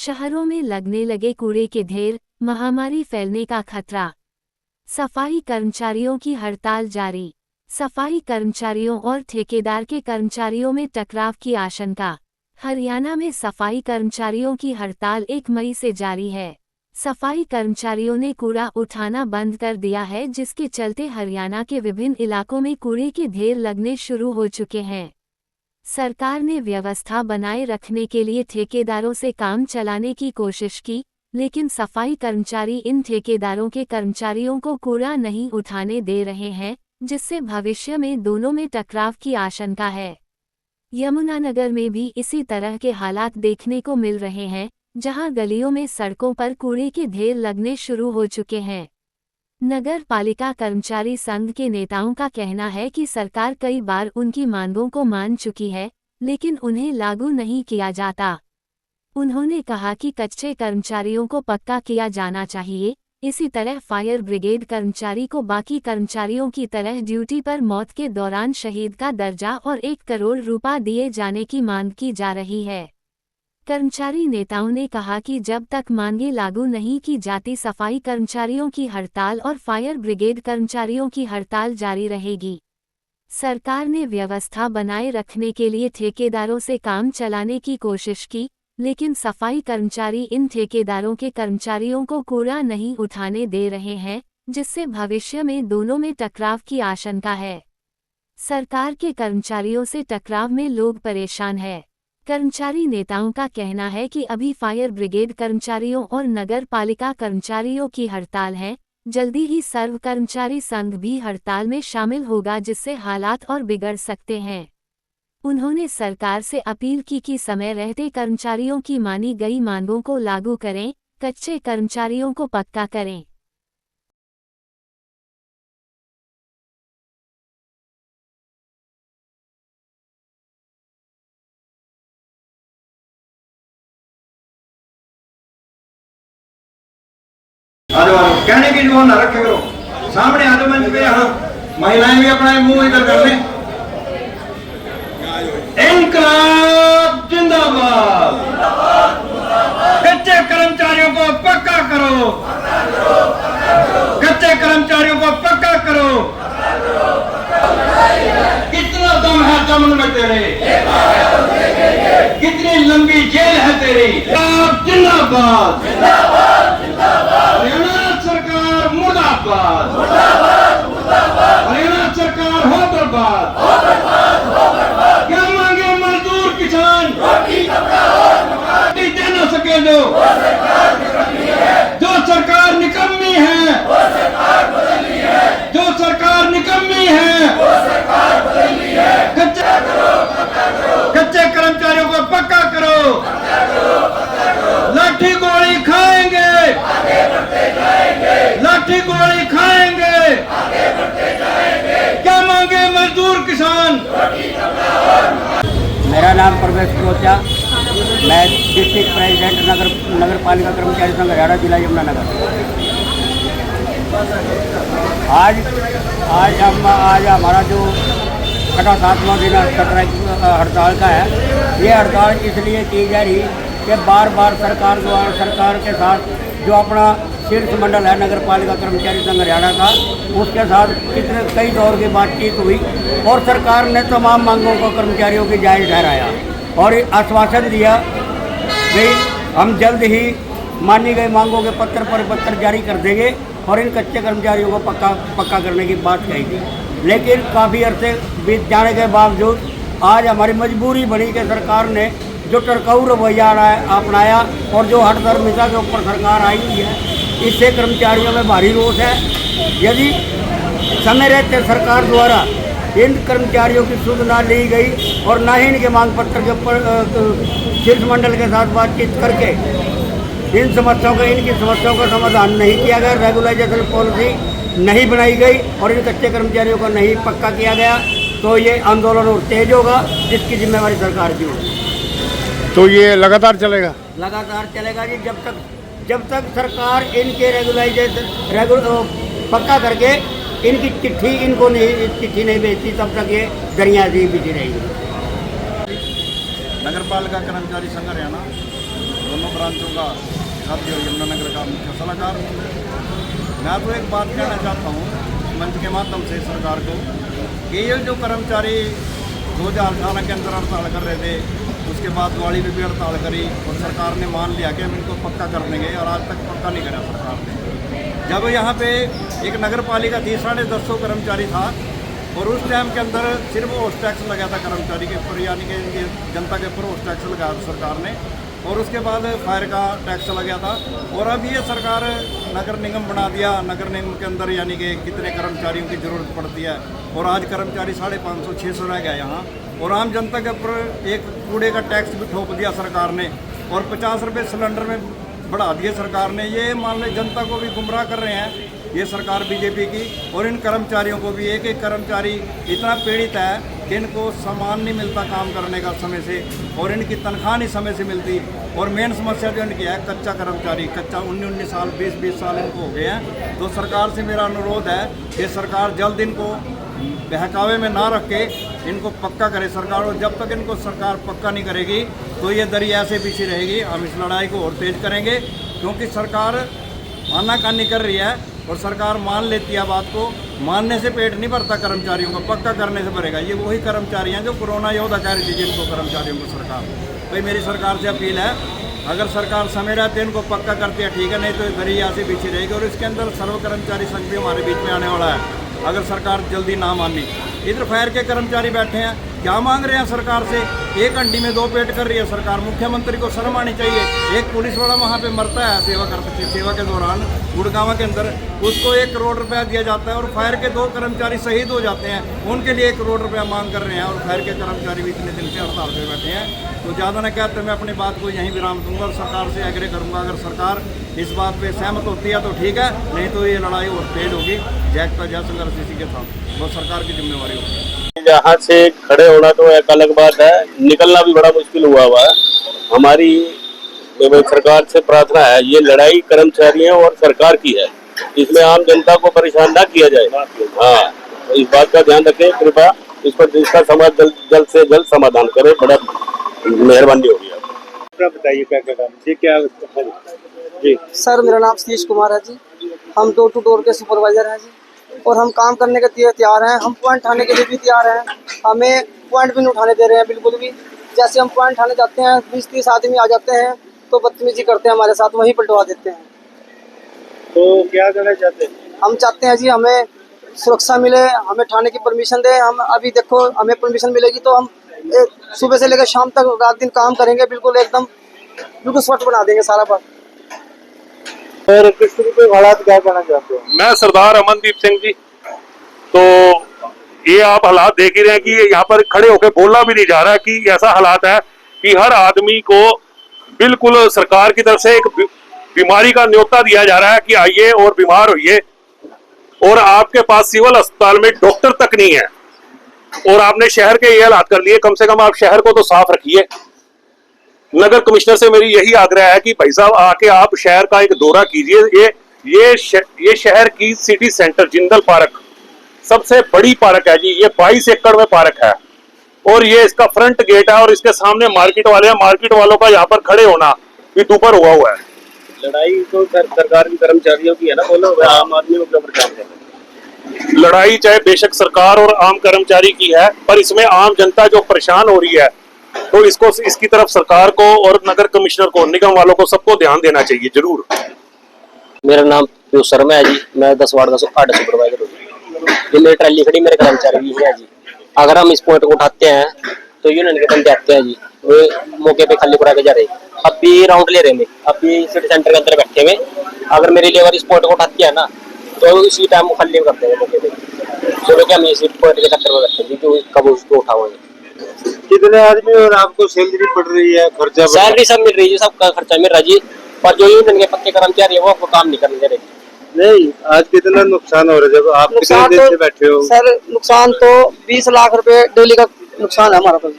शहरों में लगने लगे कूड़े के ढेर, महामारी फैलने का खतरा। सफाई कर्मचारियों की हड़ताल जारी। सफाई कर्मचारियों और ठेकेदार के कर्मचारियों में टकराव की आशंका। हरियाणा में सफाई कर्मचारियों की हड़ताल 1 मई से जारी है। सफाई कर्मचारियों ने कूड़ा उठाना बंद कर दिया है, जिसके चलते हरियाणा के विभिन्न इलाकों में कूड़े के ढेर लगने शुरू हो चुके हैं। सरकार ने व्यवस्था बनाए रखने के लिए ठेकेदारों से काम चलाने की कोशिश की, लेकिन सफाई कर्मचारी इन ठेकेदारों के कर्मचारियों को कूड़ा नहीं उठाने दे रहे हैं, जिससे भविष्य में दोनों में टकराव की आशंका है। यमुनानगर में भी इसी तरह के हालात देखने को मिल रहे हैं, जहां गलियों में सड़कों पर कूड़े के ढेर लगने शुरू हो चुके हैं। नगर पालिका कर्मचारी संघ के नेताओं का कहना है कि सरकार कई बार उनकी मांगों को मान चुकी है, लेकिन उन्हें लागू नहीं किया जाता। उन्होंने कहा कि कच्चे कर्मचारियों को पक्का किया जाना चाहिए। इसी तरह फायर ब्रिगेड कर्मचारी को बाकी कर्मचारियों की तरह ड्यूटी पर मौत के दौरान शहीद का दर्जा और 1 करोड़ रुपये दिए जाने की मांग की जा रही है। कर्मचारी नेताओं ने कहा कि जब तक मांगें लागू नहीं की जाती, सफाई कर्मचारियों की हड़ताल और फायर ब्रिगेड कर्मचारियों की हड़ताल जारी रहेगी। सरकार ने व्यवस्था बनाए रखने के लिए ठेकेदारों से काम चलाने की कोशिश की, लेकिन सफाई कर्मचारी इन ठेकेदारों के कर्मचारियों को कूड़ा नहीं उठाने दे रहे हैं, जिससे भविष्य में दोनों में टकराव की आशंका है। सरकार के कर्मचारियों से टकराव में लोग परेशान हैं। कर्मचारी नेताओं का कहना है कि अभी फायर ब्रिगेड कर्मचारियों और नगर पालिका कर्मचारियों की हड़ताल है। जल्दी ही सर्व कर्मचारी संघ भी हड़ताल में शामिल होगा, जिससे हालात और बिगड़ सकते हैं। उन्होंने सरकार से अपील की कि समय रहते कर्मचारियों की मानी गई मांगों को लागू करें, कच्चे कर्मचारियों को पक्का करें। कहने की जो ना रखे करो, सामने आ जाओ मंच पे। यहाँ महिलाएं भी अपना मुंह इधर कर लें। इनकलाब जिंदाबाद। कच्चे कर्मचारियों को पक्का करो, कच्चे कर्मचारियों को पक्का करो। कितना दम है चमन में तेरे, कितनी लंबी जेल है तेरी। जिंदाबाद, हरियाणा सरकार मुर्दाबाद, हरियाणा सरकार हो बर्बाद। क्या मांगे मजदूर किसान, दे न सके जो सरकार निकम्मी है, जो सरकार निकम्मी है। कच्चे कर्मचारियों को पक्का करो, लाठी गोली खाएंगे, लाठी गोली खाएंगे। क्या मांगे मजदूर किसान। मेरा नाम प्रवेश कोचा, मैं डिस्ट्रिक्ट प्रेसिडेंट नगर पालिका कर्मचारी संघ हरियाणा, जिला यमुनानगर। आज हमारा जो 7वां दिन हड़ताल का है। ये हड़ताल इसलिए की जा रही कि बार बार सरकार के साथ जो अपना शीर्ष मंडल है नगर पालिका कर्मचारी संघ हरियाणा का, उसके साथ कई दौर की बातचीत हुई और सरकार ने तमाम मांगों को कर्मचारियों की जायज़ ठहराया और आश्वासन दिया कि हम जल्द ही मानी गई मांगों के पत्र जारी कर देंगे और इन कच्चे कर्मचारियों को पक्का करने की बात कही थी। लेकिन काफ़ी अरसे बीत जाने के बावजूद आज हमारी मजबूरी बनी कि सरकार ने जो टरकाऊ रवैया अपनाया और जो हठधर्मिता के ऊपर सरकार आई हुई है, इससे कर्मचारियों में भारी रोष है। यदि समय रहते सरकार द्वारा इन कर्मचारियों की सुध ना ली गई और ना ही इनके मांग पत्र के ऊपर शीर्ष मंडल के साथ बातचीत करके इनकी समस्याओं का समाधान नहीं किया गया, रेगुलाइजेशन पॉलिसी नहीं बनाई गई और इन कच्चे कर्मचारियों को नहीं पक्का किया गया, तो ये आंदोलन और तेज होगा, जिसकी जिम्मेवारी सरकार की होगी। तो ये लगातार चलेगा जी, जब तक सरकार इनके पक्का करके इनकी चिट्ठी नहीं भेजती, तब तक ये दरिया बिजी रहेगी। नगर पालिका कर्मचारी संघ हरियाणा दोनों ब्रांचों का खाद्य और यमुनानगर का मुख्य सलाहकार। मैं तो एक बात कहना चाहता हूँ मंच के माध्यम से सरकार को कि ये जो कर्मचारी 2018 के अंदर हड़ताल कर रहे थे, उसके बाद दिवाली में भी हड़ताल करी और सरकार ने मान लिया कि हम इनको पक्का कर देंगे, और आज तक पक्का नहीं करा सरकार ने। जब यहाँ पे एक नगर पालिका थी, 150 कर्मचारी था, और उस टाइम के अंदर सिर्फ होस्ट टैक्स लगा था कर्मचारी के ऊपर, यानी कि इनकी जनता के ऊपर होस्ट टैक्स लगाया था सरकार ने, और उसके बाद फायर का टैक्स लगा था। और अब ये सरकार नगर निगम बना दिया, नगर निगम के अंदर यानी कि कितने कर्मचारियों की ज़रूरत पड़ती है, और आज कर्मचारी 550-600 रह गया यहाँ। और आम जनता के ऊपर एक कूड़े का टैक्स भी ठोक दिया सरकार ने, और 50 रुपये सिलेंडर में बढ़ा दिए सरकार ने। ये मान लो जनता को भी गुमराह कर रहे हैं ये सरकार बीजेपी की, और इन कर्मचारियों को भी। एक एक कर्मचारी इतना पीड़ित है कि इनको सामान नहीं मिलता काम करने का समय से, और इनकी तनख्वाह नहीं समय से मिलती। और मेन समस्या जो इनकी है कच्चा कर्मचारी, कच्चा 19-19 साल 20-20 साल इनको हो गए हैं। तो सरकार से मेरा अनुरोध है कि सरकार जल्द इनको बहकावे में ना रख के इनको पक्का करे सरकार, और जब तक इनको सरकार पक्का नहीं करेगी तो ये दरी ऐसे पीछे रहेगी। हम इस लड़ाई को और तेज करेंगे, क्योंकि सरकार आनाकानी कर रही है, और सरकार मान लेती है बात को। मानने से पेट नहीं भरता कर्मचारियों का, पक्का करने से भरेगा। ये वही कर्मचारी हैं जो कोरोना योद्धा कह रही थी जिनको कर्मचारियों को सरकार। भाई मेरी सरकार से अपील है, अगर सरकार समय रहते इनको पक्का करती है ठीक है, नहीं तो दरी ऐसे पीछे रहेगी। और इसके अंदर सर्व कर्मचारी संघ भी हमारे बीच में आने वाला है, अगर सरकार जल्दी ना मानी। इधर फायर के कर्मचारी बैठे हैं, क्या मांग रहे हैं सरकार से? एक हंडी में 2 पेट कर रही है सरकार। मुख्यमंत्री को शर्म आनी चाहिए। एक पुलिस वाला वहाँ पे मरता है सेवा के दौरान गुड़गांव के अंदर, उसको 1 करोड़ रुपया दिया जाता है, और फायर के 2 कर्मचारी शहीद हो जाते हैं, उनके लिए 1 करोड़ रुपया मांग कर रहे हैं। और फायर के कर्मचारी भी इतने दिन से हड़ताल पे बैठे हैं। तो ज़्यादा न कहते मैं अपनी बात को यहीं विराम दूंगा, और सरकार से एग्री करूँगा। अगर सरकार इस बात पे सहमत होती है तो ठीक है, नहीं तो ये लड़ाई और तेज होगी। जय संघर्ष इसी के साथ, वो सरकार की जिम्मेवारी होगी। यहाँ से खड़े होना तो एक अलग बात है, निकलना भी बड़ा मुश्किल हुआ है। हमारी सरकार से प्रार्थना है, ये लड़ाई कर्मचारियों और सरकार की है, इसमें आम जनता को परेशान ना किया जाए। हाँ, तो इस बात का ध्यान रखें कृपया, इस पर इसका जल्द से जल्द समाधान करें, बड़ा मेहरबानी होगी। आप बताइए क्या क्या काम जी, क्या जी? सर मेरा नाम सतीश कुमार है जी, हम डोर टू डोर के सुपरवाइजर हैं जी, और हम काम करने के लिए तैयार हैं। हम पॉइंट उठाने के लिए भी तैयार हैं, हमें पॉइंट भी नहीं उठाने दे रहे हैं बिल्कुल भी। जैसे हम पॉइंट उठाने जाते हैं 20-30 आदमी आ जाते हैं तो बदतमीजी करते हैं हमारे साथ, वहीं पलटवा देते हैं। तो क्या करना चाहते हैं? हम चाहते हैं जी हमें सुरक्षा मिले, हमें थाने की परमिशन दें। हम अभी देखो हमें परमिशन मिलेगी तो हम सुबह से लेकर शाम तक रात दिन काम करेंगे, बिल्कुल एकदम बिल्कुल स्वच्छ बना देंगे सारा बात। और किस तरीके के हालात क्या करना चाहते हो? मैं सरदार अमनदीप सिंह जी। तो ये आप हालात देख ही रहे हैं कि यहाँ पर खड़े होकर बोलना भी नहीं जा रहा कि ऐसा हालात है कि हर आदमी को बिल्कुल सरकार की तरफ से एक बीमारी का न्योता दिया जा रहा है कि आइए और बीमार होइए, और आपके पास सिविल अस्पताल में डॉक्टर तक नहीं है, और आपने शहर के ये हालात कर लिए। कम से कम आप शहर को तो साफ रखिए। नगर कमिश्नर से मेरी यही आग्रह है कि भाई साहब आके आप शहर का एक दौरा कीजिए। ये शहर की सिटी सेंटर जिंदल पार्क सबसे बड़ी पार्क है जी, ये 22 एकड़ में पार्क है, और ये इसका फ्रंट गेट है, और इसके सामने मार्केट वाले हैं। मार्केट वालों का यहाँ पर खड़े होना भी दोपहर हुआ है। लड़ाई तो सरकार की कर्मचारियों की है ना, बोलो आम आदमी को क्या परेशान कर। लड़ाई चाहे बेशक सरकार और आम कर्मचारी की है, पर इसमें आम जनता जो परेशान हो रही है, तो इसकी तरफ सरकार को और नगर कमिश्नर को, निगम वालों को, सबको ध्यान देना चाहिए जरूर। मेरा नाम पीयूष शर्मा है जी, मैं 10 वार्ड का 8 सुपरवाइजर हूँ। ये मेरी ट्रैली खड़ी, मेरे कर्मचारी भी है जी। अगर हम इस पॉइंट को उठाते हैं तो यूनियन के बंदे आते हैं जी, वो मौके पे खाली करा के जा रहे। अब भी राउंड ले रहे हैं, अब भी सिटी सेंटर के अंदर बैठे हुए। अगर मेरी लेबर इस पॉइंट को उठाती है ना तो इसी टाइम वो खाली करते हैं मौके पे। चलो क्या हम इसी पॉइंट के चक्कर में बैठे हैं जो कब उसको उठाओ। कितने आदमी और आपको सैलरी पड़ रही है, खर्चा? सैलरी सब मिल रही है, सबका खर्चा मिल रहा है जी, पर जो यूनियन के पक्के कर्मचारी है वो आपको काम नहीं करने दे रहे। नहीं, आज कितना नुकसान हो रहा है जब आप कितने देर से बैठे हो? सर नुकसान तो 20 लाख रुपए डेली का नुकसान है हमारा पास,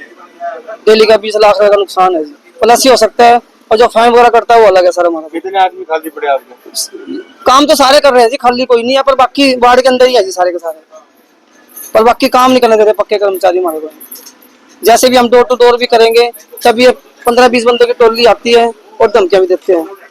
डेली का 20 लाख का नुकसान है जी, प्लस ही हो सकता है, और जो फाइन वगैरह करता है वो अलग है सर हमारा। कितने आदमी खाली पड़े आपको? काम तो सारे कर रहे हैं जी, खाली कोई नहीं है, पर बाकी वार्ड के अंदर ही है जी सारे के सारे, पर बाकी काम नहीं करने देते पक्के कर्मचारी हमारे को। जैसे भी हम डोर टू डोर भी करेंगे, तब ये 15-20 बंदों की टोली आती है, और धमकियां भी देते हैं।